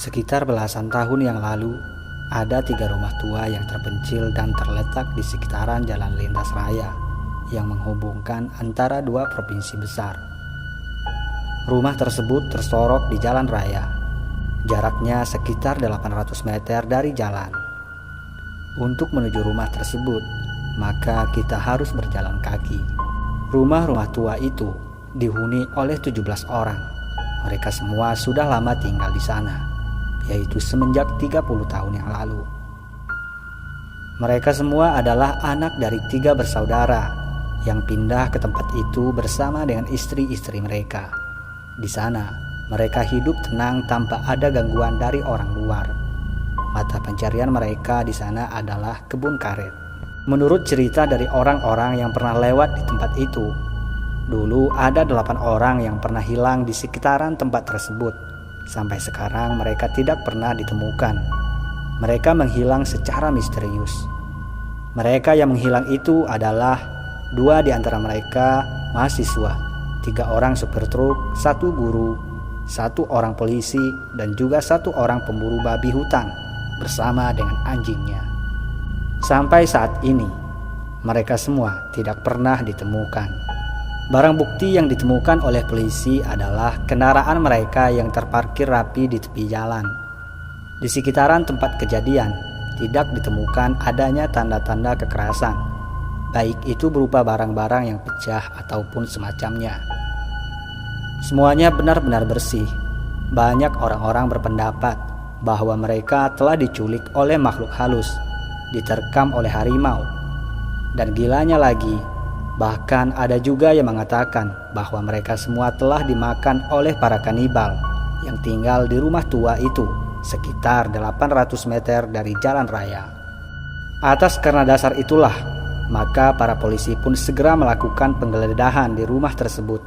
Sekitar belasan tahun yang lalu, ada 3 rumah tua yang terpencil dan terletak di sekitaran jalan lintas raya yang menghubungkan antara 2 provinsi besar. Rumah tersebut tersorok di jalan raya, jaraknya sekitar 800 meter dari jalan. Untuk menuju rumah tersebut, maka kita harus berjalan kaki. Rumah-rumah tua itu dihuni oleh 17 orang. Mereka semua sudah lama tinggal di sana, yaitu semenjak 30 tahun yang lalu. Mereka semua adalah anak dari 3 bersaudara yang pindah ke tempat itu bersama dengan istri-istri mereka. Di sana, mereka hidup tenang tanpa ada gangguan dari orang luar. Mata pencarian mereka di sana adalah kebun karet. Menurut cerita dari orang-orang yang pernah lewat di tempat itu, dulu ada 8 orang yang pernah hilang di sekitaran tempat tersebut. Sampai sekarang mereka tidak pernah ditemukan. Mereka menghilang secara misterius. Mereka yang menghilang itu adalah 2 di antara mereka mahasiswa, 3 orang supir truk, 1 guru, 1 orang polisi, dan juga 1 orang pemburu babi hutan bersama dengan anjingnya. Sampai saat ini, mereka semua tidak pernah ditemukan. Barang bukti yang ditemukan oleh polisi adalah kendaraan mereka yang terparkir rapi di tepi jalan. Di sekitaran tempat kejadian, tidak ditemukan adanya tanda-tanda kekerasan, baik itu berupa barang-barang yang pecah ataupun semacamnya. Semuanya benar-benar bersih. Banyak orang-orang berpendapat bahwa mereka telah diculik oleh makhluk halus, diterkam oleh harimau. Dan gilanya lagi, bahkan ada juga yang mengatakan bahwa mereka semua telah dimakan oleh para kanibal yang tinggal di rumah tua itu sekitar 800 meter dari jalan raya. Atas karena dasar itulah, maka para polisi pun segera melakukan penggeledahan di rumah tersebut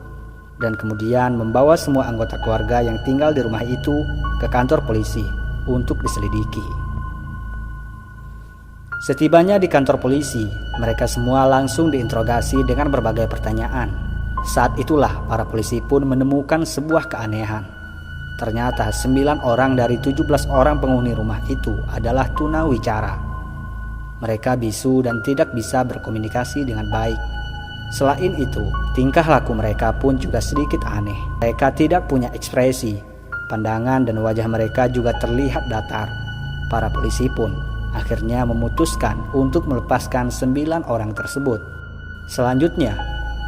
dan kemudian membawa semua anggota keluarga yang tinggal di rumah itu ke kantor polisi untuk diselidiki. Setibanya di kantor polisi, mereka semua langsung diinterogasi dengan berbagai pertanyaan. Saat itulah para polisi pun menemukan sebuah keanehan. Ternyata 9 orang dari 17 orang penghuni rumah itu adalah tunawicara. Mereka bisu dan tidak bisa berkomunikasi dengan baik. Selain itu, tingkah laku mereka pun juga sedikit aneh. Mereka tidak punya ekspresi. Pandangan dan wajah mereka juga terlihat datar. Para polisi pun akhirnya memutuskan untuk melepaskan 9 orang tersebut. Selanjutnya,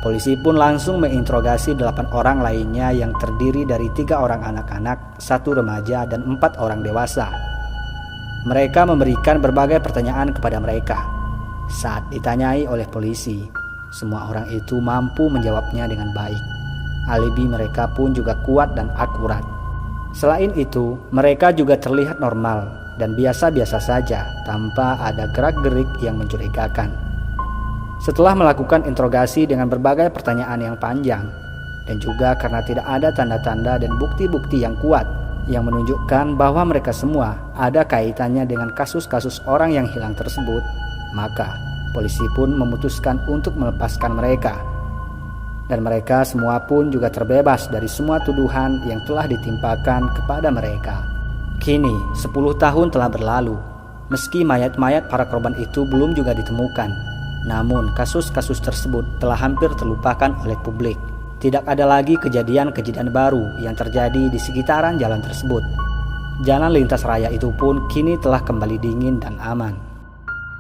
polisi pun langsung menginterogasi 8 orang lainnya yang terdiri dari 3 orang anak-anak, 1 remaja, dan 4 orang dewasa. Mereka memberikan berbagai pertanyaan kepada mereka. Saat ditanyai oleh polisi, semua orang itu mampu menjawabnya dengan baik. Alibi mereka pun juga kuat dan akurat. Selain itu, mereka juga terlihat normal dan biasa-biasa saja tanpa ada gerak-gerik yang mencurigakan. Setelah melakukan interogasi dengan berbagai pertanyaan yang panjang, dan juga karena tidak ada tanda-tanda dan bukti-bukti yang kuat yang menunjukkan bahwa mereka semua ada kaitannya dengan kasus-kasus orang yang hilang tersebut, maka polisi pun memutuskan untuk melepaskan mereka. Dan mereka semua pun juga terbebas dari semua tuduhan yang telah ditimpakan kepada mereka. Kini 10 tahun telah berlalu. Meski mayat-mayat para korban itu belum juga ditemukan, namun kasus-kasus tersebut telah hampir terlupakan oleh publik. Tidak ada lagi kejadian-kejadian baru yang terjadi di sekitaran jalan tersebut. Jalan lintas raya itu pun kini telah kembali dingin dan aman.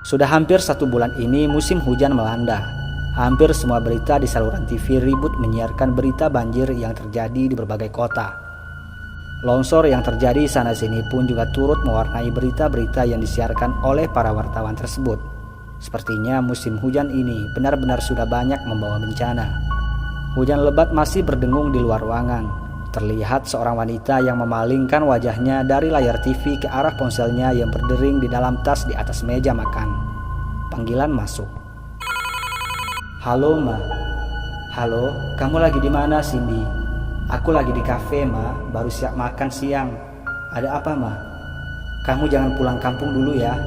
Sudah hampir 1 bulan ini musim hujan melanda. Hampir semua berita di saluran TV ribut menyiarkan berita banjir yang terjadi di berbagai kota. Longsor yang terjadi sana-sini pun juga turut mewarnai berita-berita yang disiarkan oleh para wartawan tersebut. Sepertinya musim hujan ini benar-benar sudah banyak membawa bencana. Hujan lebat masih berdengung di luar ruangan. Terlihat seorang wanita yang memalingkan wajahnya dari layar TV ke arah ponselnya yang berdering di dalam tas di atas meja makan. Panggilan masuk. Halo, Ma. Halo, kamu lagi di mana, Cindy? Aku lagi di kafe, Ma. Baru siap makan siang. Ada apa, Ma? Kamu jangan pulang kampung dulu ya.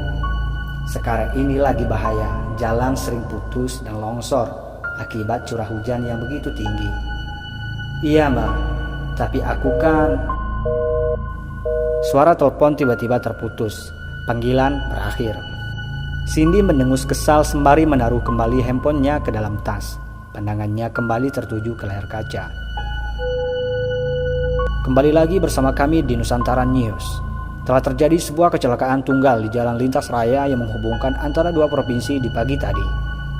Sekarang ini lagi bahaya. Jalan sering putus dan longsor akibat curah hujan yang begitu tinggi. Iya, Ma. Tapi aku kan... Suara telepon tiba-tiba terputus. Panggilan berakhir. Cindy mendengus kesal sembari menaruh kembali handphonenya ke dalam tas. Pandangannya kembali tertuju ke layar kaca. Kembali lagi bersama kami di Nusantara News. Telah terjadi sebuah kecelakaan tunggal di jalan lintas raya yang menghubungkan antara dua provinsi di pagi tadi.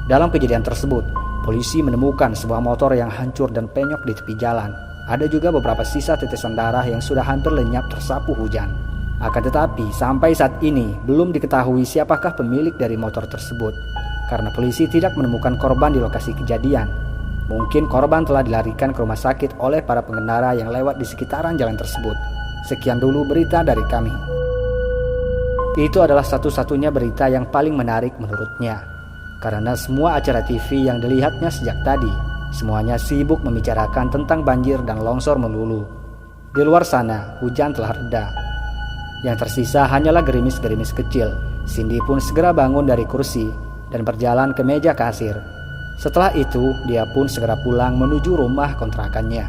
Dalam kejadian tersebut, polisi menemukan sebuah motor yang hancur dan penyok di tepi jalan. Ada juga beberapa sisa tetesan darah yang sudah hampir lenyap tersapu hujan. Akan tetapi, sampai saat ini belum diketahui siapakah pemilik dari motor tersebut. Karena polisi tidak menemukan korban di lokasi kejadian. Mungkin korban telah dilarikan ke rumah sakit oleh para pengendara yang lewat di sekitaran jalan tersebut. Sekian dulu berita dari kami. Itu adalah satu-satunya berita yang paling menarik menurutnya. Karena semua acara TV yang dilihatnya sejak tadi, semuanya sibuk membicarakan tentang banjir dan longsor melulu. Di luar sana, hujan telah reda. Yang tersisa hanyalah gerimis-gerimis kecil. Cindy pun segera bangun dari kursi dan berjalan ke meja kasir. Setelah itu, dia pun segera pulang menuju rumah kontrakannya.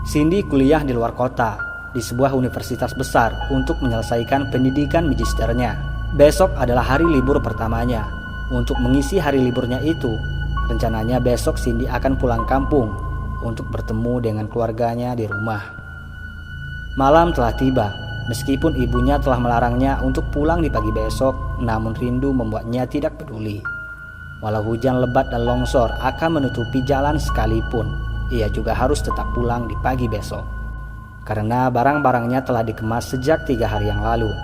Cindy kuliah di luar kota, di sebuah universitas besar untuk menyelesaikan pendidikan magisternya. Besok adalah hari libur pertamanya. Untuk mengisi hari liburnya itu, rencananya besok Cindy akan pulang kampung untuk bertemu dengan keluarganya di rumah. Malam telah tiba. Meskipun ibunya telah melarangnya untuk pulang di pagi besok, namun rindu membuatnya tidak peduli. Walau hujan lebat dan longsor akan menutupi jalan sekalipun, ia juga harus tetap pulang di pagi besok. Karena barang-barangnya telah dikemas sejak 3 hari yang lalu.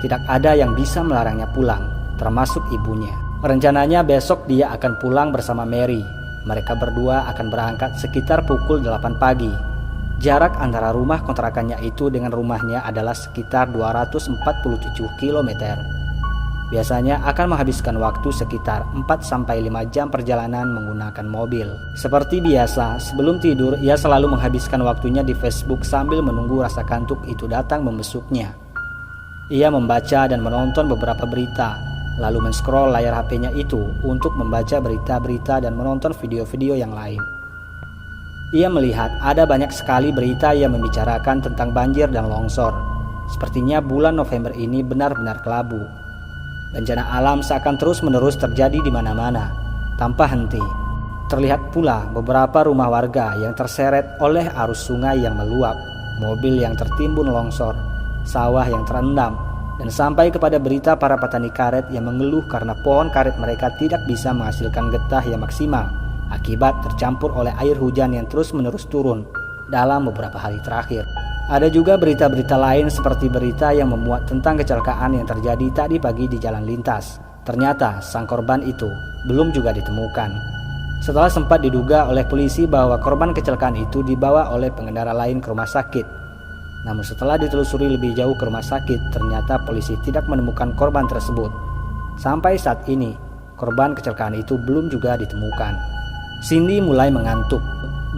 Tidak ada yang bisa melarangnya pulang, termasuk ibunya. Rencananya besok dia akan pulang bersama Mary. Mereka berdua akan berangkat sekitar pukul 8 pagi. Jarak antara rumah kontrakannya itu dengan rumahnya adalah sekitar 247 km. Biasanya akan menghabiskan waktu sekitar 4-5 jam perjalanan menggunakan mobil. Seperti biasa, sebelum tidur ia selalu menghabiskan waktunya di Facebook sambil menunggu rasa kantuk itu datang membesuknya. Ia membaca dan menonton beberapa berita, lalu men-scroll layar HP-nya itu untuk membaca berita-berita dan menonton video-video yang lain. Ia melihat ada banyak sekali berita yang membicarakan tentang banjir dan longsor. Sepertinya bulan November ini benar-benar kelabu. Bencana alam seakan terus-menerus terjadi di mana-mana, tanpa henti. Terlihat pula beberapa rumah warga yang terseret oleh arus sungai yang meluap, mobil yang tertimbun longsor, sawah yang terendam, dan sampai kepada berita para petani karet yang mengeluh karena pohon karet mereka tidak bisa menghasilkan getah yang maksimal akibat tercampur oleh air hujan yang terus-menerus turun dalam beberapa hari terakhir. Ada juga berita-berita lain seperti berita yang memuat tentang kecelakaan yang terjadi tadi pagi di jalan lintas. Ternyata sang korban itu belum juga ditemukan. Setelah sempat diduga oleh polisi bahwa korban kecelakaan itu dibawa oleh pengendara lain ke rumah sakit. Namun setelah ditelusuri lebih jauh ke rumah sakit, ternyata polisi tidak menemukan korban tersebut. Sampai saat ini, korban kecelakaan itu belum juga ditemukan. Cindy mulai mengantuk.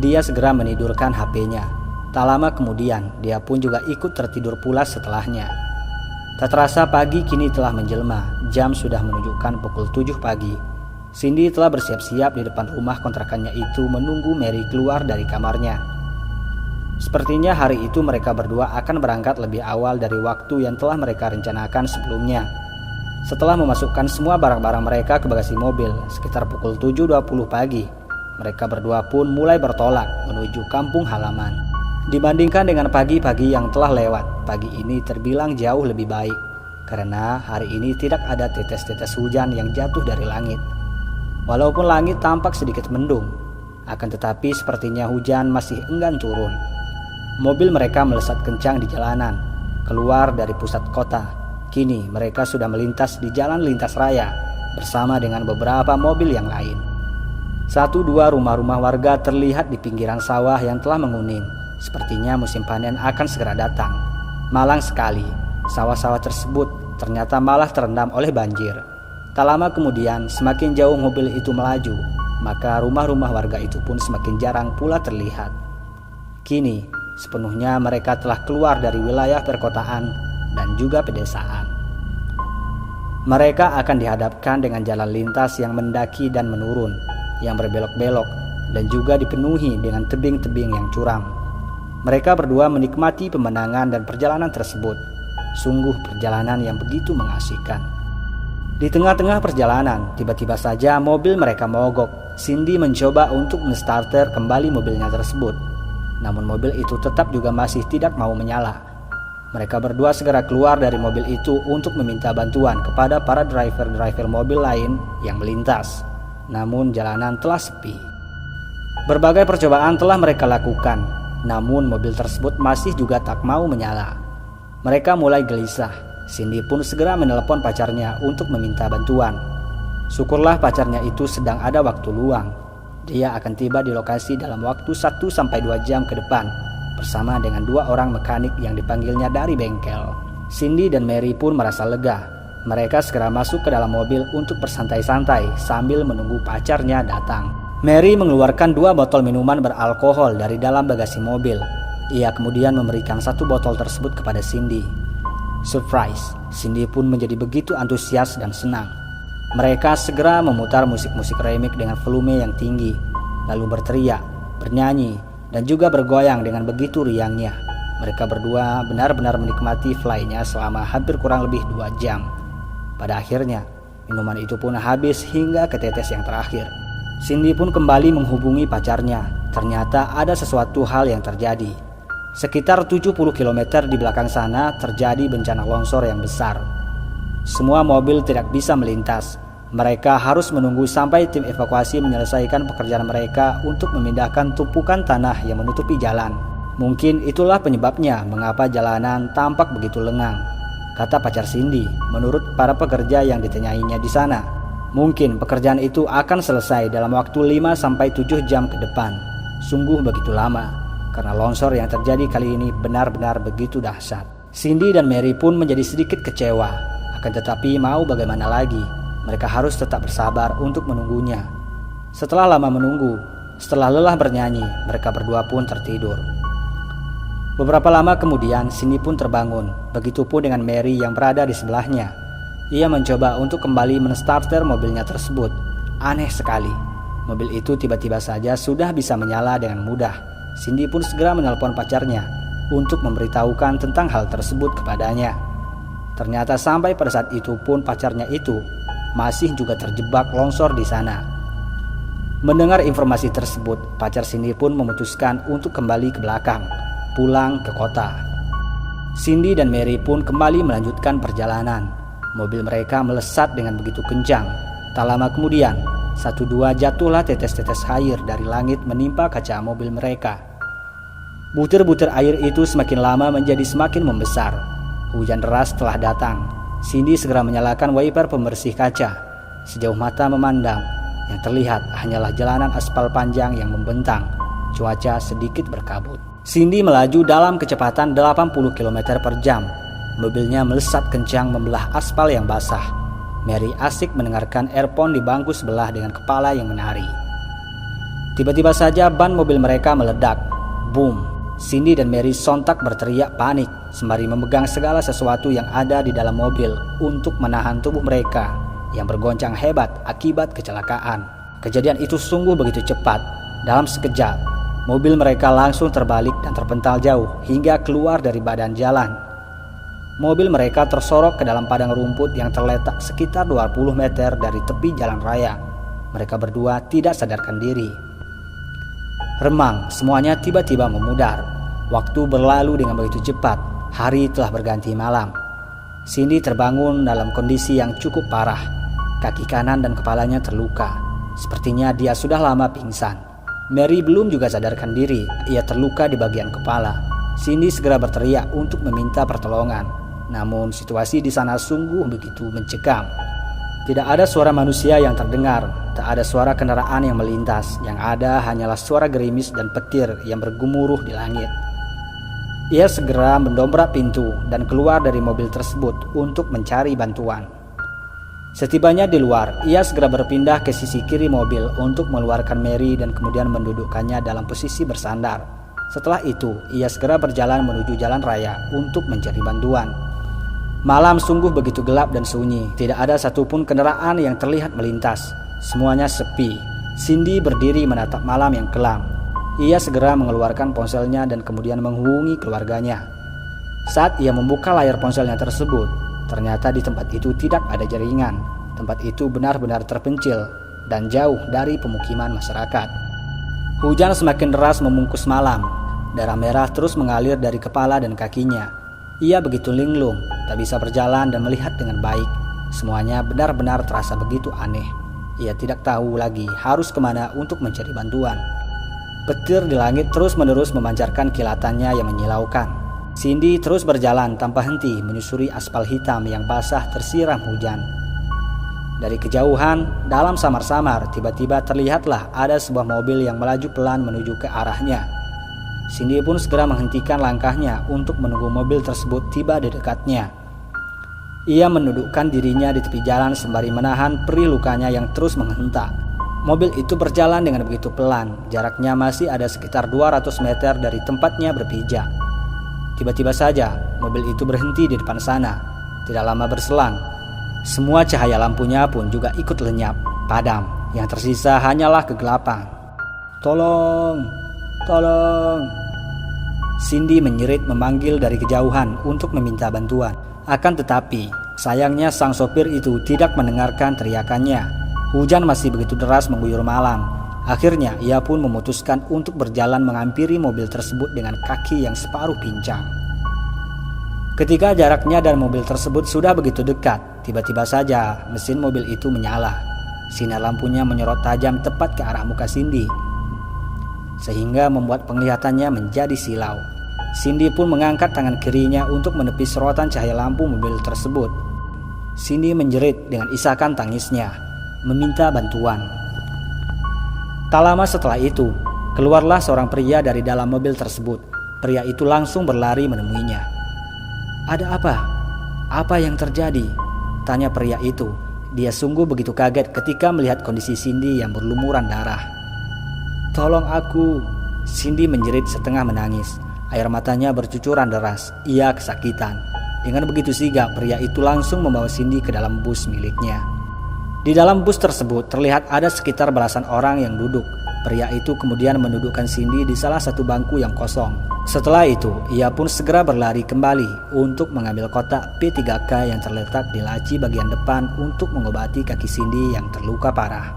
Dia segera menidurkan HP-nya. Tak lama kemudian, dia pun juga ikut tertidur pula setelahnya. Tak terasa pagi kini telah menjelma. Jam sudah menunjukkan pukul 7 pagi. Cindy telah bersiap-siap di depan rumah kontrakannya itu menunggu Mary keluar dari kamarnya. Sepertinya hari itu mereka berdua akan berangkat lebih awal dari waktu yang telah mereka rencanakan sebelumnya. Setelah memasukkan semua barang-barang mereka ke bagasi mobil sekitar pukul 7.20 pagi, mereka berdua pun mulai bertolak menuju kampung halaman. Dibandingkan dengan pagi-pagi yang telah lewat, pagi ini terbilang jauh lebih baik. Karena hari ini tidak ada tetes-tetes hujan yang jatuh dari langit. Walaupun langit tampak sedikit mendung, akan tetapi sepertinya hujan masih enggan turun. Mobil mereka melesat kencang di jalanan, keluar dari pusat kota. Kini mereka sudah melintas di jalan lintas raya bersama dengan beberapa mobil yang lain. 1-2 rumah-rumah warga terlihat di pinggiran sawah yang telah menguning. Sepertinya musim panen akan segera datang. Malang sekali, sawah-sawah tersebut ternyata malah terendam oleh banjir. Tak lama kemudian, semakin jauh mobil itu melaju, maka rumah-rumah warga itu pun semakin jarang pula terlihat. Kini, sepenuhnya mereka telah keluar dari wilayah perkotaan dan juga pedesaan. Mereka akan dihadapkan dengan jalan lintas yang mendaki dan menurun, yang berbelok-belok dan juga dipenuhi dengan tebing-tebing yang curam. Mereka berdua menikmati pemandangan dan perjalanan tersebut. Sungguh perjalanan yang begitu mengasihkan. Di tengah-tengah perjalanan, tiba-tiba saja mobil mereka mogok. Cindy mencoba untuk menstarter kembali mobilnya tersebut. Namun mobil itu tetap juga masih tidak mau menyala. Mereka berdua segera keluar dari mobil itu untuk meminta bantuan kepada para driver-driver mobil lain yang melintas. Namun jalanan telah sepi. Berbagai percobaan telah mereka lakukan, namun mobil tersebut masih juga tak mau menyala. Mereka mulai gelisah. Cindy pun segera menelepon pacarnya untuk meminta bantuan. Syukurlah pacarnya itu sedang ada waktu luang. Dia akan tiba di lokasi dalam waktu 1-2 jam ke depan bersama dengan 2 orang mekanik yang dipanggilnya dari bengkel. Cindy dan Mary pun merasa lega. Mereka segera masuk ke dalam mobil untuk bersantai-santai sambil menunggu pacarnya datang. Mary mengeluarkan 2 botol minuman beralkohol dari dalam bagasi mobil. Ia kemudian memberikan 1 botol tersebut kepada Cindy. Surprise, Cindy pun menjadi begitu antusias dan senang. Mereka segera memutar musik-musik remix dengan volume yang tinggi, lalu berteriak, bernyanyi, dan juga bergoyang dengan begitu riangnya. Mereka berdua benar-benar menikmati fly-nya selama hampir kurang lebih 2 jam. Pada akhirnya, minuman itu pun habis hingga ke tetes yang terakhir. Cindy pun kembali menghubungi pacarnya. Ternyata ada sesuatu hal yang terjadi. Sekitar 70 km di belakang sana terjadi bencana longsor yang besar. Semua mobil tidak bisa melintas. Mereka harus menunggu sampai tim evakuasi menyelesaikan pekerjaan mereka untuk memindahkan tumpukan tanah yang menutupi jalan. Mungkin itulah penyebabnya mengapa jalanan tampak begitu lengang, kata pacar Cindy menurut para pekerja yang ditanyainya di sana. Mungkin pekerjaan itu akan selesai dalam waktu 5-7 jam ke depan. Sungguh begitu lama. Karena longsor yang terjadi kali ini benar-benar begitu dahsyat. Cindy dan Mary pun menjadi sedikit kecewa. Akan tetapi mau bagaimana lagi, mereka harus tetap bersabar untuk menunggunya. Setelah lama menunggu, setelah lelah bernyanyi, mereka berdua pun tertidur. Beberapa lama kemudian Cindy pun terbangun. Begitupun dengan Mary yang berada di sebelahnya. Ia mencoba untuk kembali menstarter mobilnya tersebut. Aneh sekali, mobil itu tiba-tiba saja sudah bisa menyala dengan mudah. Cindy pun segera menelpon pacarnya untuk memberitahukan tentang hal tersebut kepadanya. Ternyata sampai pada saat itu pun pacarnya itu masih juga terjebak longsor di sana. Mendengar informasi tersebut, pacar Cindy pun memutuskan untuk kembali ke belakang, pulang ke kota. Cindy dan Mary pun kembali melanjutkan perjalanan. Mobil mereka melesat dengan begitu kencang. Tak lama kemudian, 1-2 jatuhlah tetes-tetes air dari langit menimpa kaca mobil mereka. Butir-butir air itu semakin lama menjadi semakin membesar. Hujan deras telah datang. Cindy segera menyalakan wiper pembersih kaca. Sejauh mata memandang, yang terlihat hanyalah jalanan aspal panjang yang membentang. Cuaca sedikit berkabut. Cindy melaju dalam kecepatan 80 km per jam. Mobilnya melesat kencang membelah aspal yang basah. Mary asik mendengarkan earphone di bangku sebelah dengan kepala yang menari. Tiba-tiba saja ban mobil mereka meledak. Boom! Cindy dan Mary sontak berteriak panik sembari memegang segala sesuatu yang ada di dalam mobil untuk menahan tubuh mereka yang bergoncang hebat akibat kecelakaan. Kejadian itu sungguh begitu cepat. Dalam sekejap, mobil mereka langsung terbalik dan terpental jauh hingga keluar dari badan jalan. Mobil mereka tersorok ke dalam padang rumput yang terletak sekitar 20 meter dari tepi jalan raya. Mereka berdua tidak sadarkan diri. Remang, semuanya tiba-tiba memudar. Waktu berlalu dengan begitu cepat. Hari telah berganti malam. Cindy terbangun dalam kondisi yang cukup parah. Kaki kanan dan kepalanya terluka. Sepertinya dia sudah lama pingsan. Mary belum juga sadarkan diri. Ia terluka di bagian kepala. Cindy segera berteriak untuk meminta pertolongan. Namun situasi di sana sungguh begitu mencekam. Tidak ada suara manusia yang terdengar, tak ada suara kendaraan yang melintas. Yang ada hanyalah suara gerimis dan petir yang bergemuruh di langit. Ia segera mendobrak pintu dan keluar dari mobil tersebut untuk mencari bantuan. Setibanya di luar, ia segera berpindah ke sisi kiri mobil untuk mengeluarkan Mary dan kemudian mendudukkannya dalam posisi bersandar. Setelah itu, ia segera berjalan menuju jalan raya untuk mencari bantuan. Malam sungguh begitu gelap dan sunyi. Tidak ada satupun kendaraan yang terlihat melintas. Semuanya sepi. Cindy berdiri menatap malam yang kelam. Ia segera mengeluarkan ponselnya dan kemudian menghubungi keluarganya. Saat ia membuka layar ponselnya tersebut, ternyata di tempat itu tidak ada jaringan. Tempat itu benar-benar terpencil dan jauh dari pemukiman masyarakat. Hujan semakin deras membungkus malam. Darah merah terus mengalir dari kepala dan kakinya. Ia begitu linglung, tak bisa berjalan dan melihat dengan baik. Semuanya benar-benar terasa begitu aneh. Ia tidak tahu lagi harus kemana untuk mencari bantuan. Petir di langit terus-menerus memancarkan kilatannya yang menyilaukan. Cindy terus berjalan tanpa henti menyusuri aspal hitam yang basah tersiram hujan. Dari kejauhan, dalam samar-samar, tiba-tiba terlihatlah ada sebuah mobil yang melaju pelan menuju ke arahnya. Cindy pun segera menghentikan langkahnya untuk menunggu mobil tersebut tiba di dekatnya. Ia mendudukkan dirinya di tepi jalan sembari menahan perih lukanya yang terus menghentak. Mobil itu berjalan dengan begitu pelan, jaraknya masih ada sekitar 200 meter dari tempatnya berpijak. Tiba-tiba saja, mobil itu berhenti di depan sana. Tidak lama berselang, semua cahaya lampunya pun juga ikut lenyap, padam. Yang tersisa hanyalah kegelapan. "Tolong, tolong!" Cindy menyerit memanggil dari kejauhan untuk meminta bantuan. Akan tetapi, sayangnya sang sopir itu tidak mendengarkan teriakannya. Hujan masih begitu deras mengguyur malam. Akhirnya ia pun memutuskan untuk berjalan menghampiri mobil tersebut dengan kaki yang separuh pincang. Ketika jaraknya dan mobil tersebut sudah begitu dekat, tiba-tiba saja mesin mobil itu menyala. Sinar lampunya menyorot tajam tepat ke arah muka Cindy, sehingga membuat penglihatannya menjadi silau. Cindy pun mengangkat tangan kirinya untuk menepis sorotan cahaya lampu mobil tersebut. Cindy menjerit dengan isakan tangisnya, meminta bantuan. Tak lama setelah itu, keluarlah seorang pria dari dalam mobil tersebut. Pria itu langsung berlari menemuinya. "Ada apa? Apa yang terjadi?" tanya pria itu. Dia sungguh begitu kaget ketika melihat kondisi Cindy yang berlumuran darah. "Tolong aku!" Cindy menjerit setengah menangis. Air matanya bercucuran deras. Ia kesakitan. Dengan begitu sigap, pria itu langsung membawa Cindy ke dalam bus miliknya. Di dalam bus tersebut terlihat ada sekitar belasan orang yang duduk. Pria itu kemudian mendudukkan Cindy di salah satu bangku yang kosong. Setelah itu, ia pun segera berlari kembali untuk mengambil kotak P3K yang terletak di laci bagian depan untuk mengobati kaki Cindy yang terluka parah.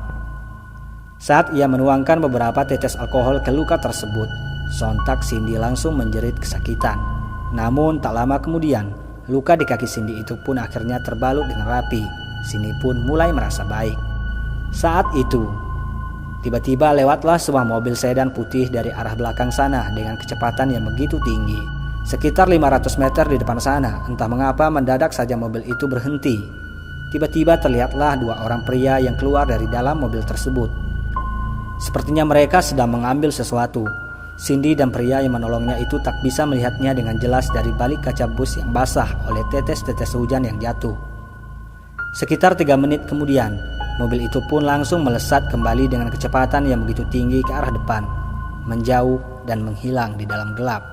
Saat ia menuangkan beberapa tetes alkohol ke luka tersebut, sontak Cindy langsung menjerit kesakitan. Namun tak lama kemudian, luka di kaki Cindy itu pun akhirnya terbalut dengan rapi. Cindy pun mulai merasa baik. Saat itu, tiba-tiba lewatlah sebuah mobil sedan putih dari arah belakang sana dengan kecepatan yang begitu tinggi. Sekitar 500 meter di depan sana, entah mengapa mendadak saja mobil itu berhenti. Tiba-tiba terlihatlah dua orang pria yang keluar dari dalam mobil tersebut. Sepertinya mereka sedang mengambil sesuatu. Cindy dan pria yang menolongnya itu tak bisa melihatnya dengan jelas dari balik kaca bus yang basah oleh tetes-tetes hujan yang jatuh. Sekitar 3 menit kemudian, mobil itu pun langsung melesat kembali dengan kecepatan yang begitu tinggi ke arah depan, menjauh dan menghilang di dalam gelap.